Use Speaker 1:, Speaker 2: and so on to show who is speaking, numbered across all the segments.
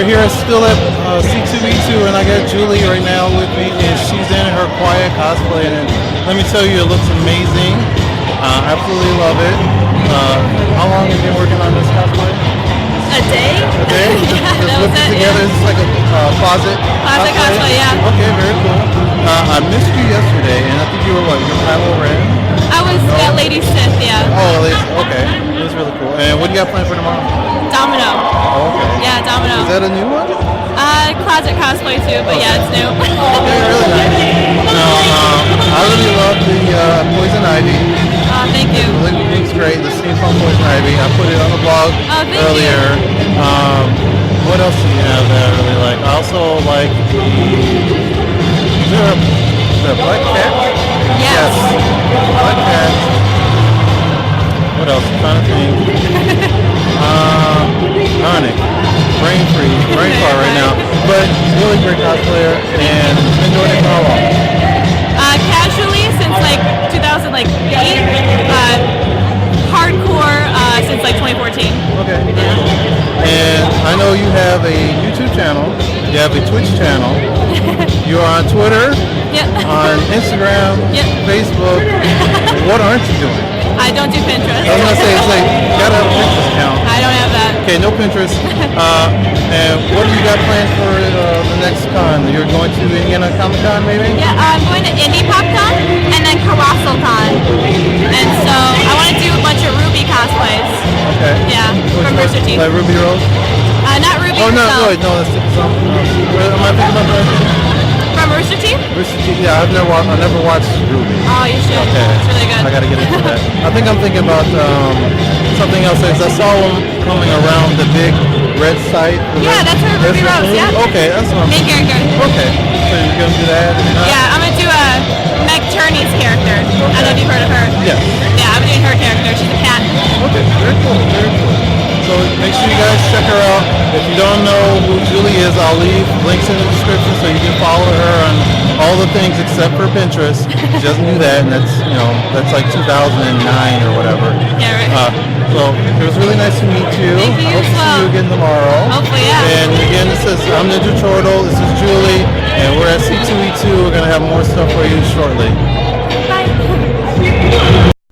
Speaker 1: We're here still at C2E2, and I got Julie right now with me, and she's in her quiet cosplay, and let me tell you, it looks amazing. Absolutely love it. How long have you been working on this cosplay?
Speaker 2: A day?
Speaker 1: A day?
Speaker 2: Yeah, that was it.
Speaker 1: Together, it's like a closet
Speaker 2: cosplay, yeah.
Speaker 1: Okay, very cool. I missed you yesterday, and I think you were what? Your Kylo Ren?
Speaker 2: I was at Lady Sith, yeah.
Speaker 1: Oh, okay. It was really cool. And what do you got planned for tomorrow?
Speaker 2: Domino.
Speaker 1: Oh, okay.
Speaker 2: Yeah, Domino.
Speaker 1: Is that a new one?
Speaker 2: Closet cosplay too, but yeah, it's new.
Speaker 1: Okay, really nice. No, I really love the Poison Ivy.
Speaker 2: Thank you.
Speaker 1: It looks great. The steampunk Poison Ivy. I put it on the blog earlier. What else do you have that I really like? I also like the Black Cat?
Speaker 2: Yes.
Speaker 1: Black Cat. What else? I'm trying to think. Ironic. Brain fart right now. But really great cosplayer, and been doing it for how long?
Speaker 2: Casually since like 2008. Hardcore since like 2014.
Speaker 1: Okay. And I know you have a YouTube channel. You have a Twitch channel. You're on Twitter.
Speaker 2: Yep.
Speaker 1: On Instagram.
Speaker 2: Yep.
Speaker 1: Facebook. What aren't you doing?
Speaker 2: I don't do Pinterest.
Speaker 1: I was gonna say, it's like, you gotta have a Pinterest account.
Speaker 2: I don't have that.
Speaker 1: Okay, no Pinterest. And what do you got planned for the next con? You're going to Indiana Comic Con, maybe?
Speaker 2: Yeah, I'm going to Indie Pop Con and then Colossal Con. And so I want to do a bunch of Ruby cosplays.
Speaker 1: Okay.
Speaker 2: Yeah, from Rooster Teeth.
Speaker 1: Like Ruby Rose?
Speaker 2: Not Ruby
Speaker 1: Oh, no,
Speaker 2: herself.
Speaker 1: no, that's something else. Am I thinking about that?
Speaker 2: From Rooster Teeth?
Speaker 1: Rooster Teeth, yeah, I've never watched Ruby.
Speaker 2: Oh, you should.
Speaker 1: Okay.
Speaker 2: It's really good.
Speaker 1: I gotta get into that. I think I'm thinking about something else. I saw them coming around the big red site.
Speaker 2: Yeah, that's her Ruby Rose, yeah.
Speaker 1: Okay, that's what I'm
Speaker 2: Main character.
Speaker 1: Okay, so you're gonna do that?
Speaker 2: Yeah, I'm gonna do Meg Turney's character. I don't know if you've heard of her.
Speaker 1: Yeah.
Speaker 2: Yeah, I'm doing her character. She's a cat.
Speaker 1: Okay, very cool, very cool. So make sure you guys check her out. If you don't know who Julie is, I'll leave links in the description so you can follow her on all the things except for Pinterest. She doesn't do that, and that's like 2009 or whatever.
Speaker 2: Yeah, right.
Speaker 1: So it was really nice to meet you.
Speaker 2: Thank you.
Speaker 1: I hope to see you again tomorrow.
Speaker 2: Hopefully, yeah.
Speaker 1: And again, I'm Ninja Turtle. This is Julie, and we're at C2E2. We're gonna have more stuff for you shortly.
Speaker 2: Bye.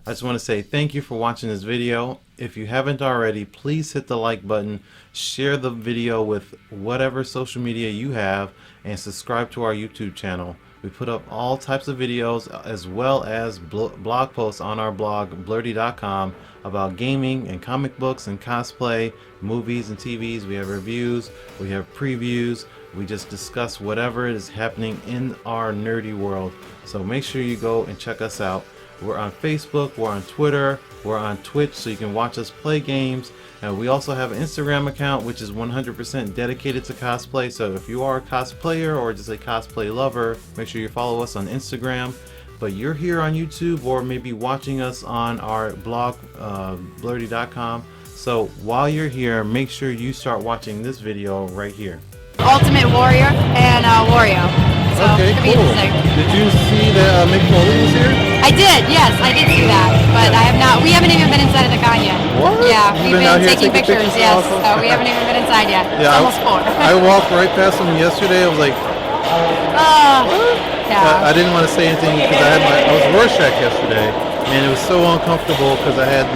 Speaker 1: I just want to say thank you for watching this video. If you haven't already, please hit the like button, share the video with whatever social media you have, and subscribe to our YouTube channel. We put up all types of videos as well as blog posts on our blog blurdy.com about gaming and comic books and cosplay, movies and TVs. We have reviews, we have previews, we just discuss whatever is happening in our nerdy world. So make sure you go and check us out. We're on Facebook, we're on Twitter, we're on Twitch, so you can watch us play games. And we also have an Instagram account which is 100% dedicated to cosplay. So if you are a cosplayer or just a cosplay lover, make sure you follow us on Instagram. But you're here on YouTube or maybe watching us on our blog, blurdy.com. So while you're here, make sure you start watching this video right here.
Speaker 3: Ultimate Warrior and Wario. So
Speaker 1: okay,
Speaker 3: cool.
Speaker 1: Did you see that Mick Foley was here?
Speaker 3: I did, yes, I did see that, but I have not. We haven't even been inside of the con yet.
Speaker 1: What?
Speaker 3: Yeah, we've been
Speaker 1: taking
Speaker 3: pictures. Yes, so we haven't even been inside yet.
Speaker 1: Yeah,
Speaker 3: it's almost 4.
Speaker 1: I walked right past him yesterday. I was like,
Speaker 3: yeah.
Speaker 1: I didn't want to say anything because I was Rorschach yesterday, and it was so uncomfortable because I had the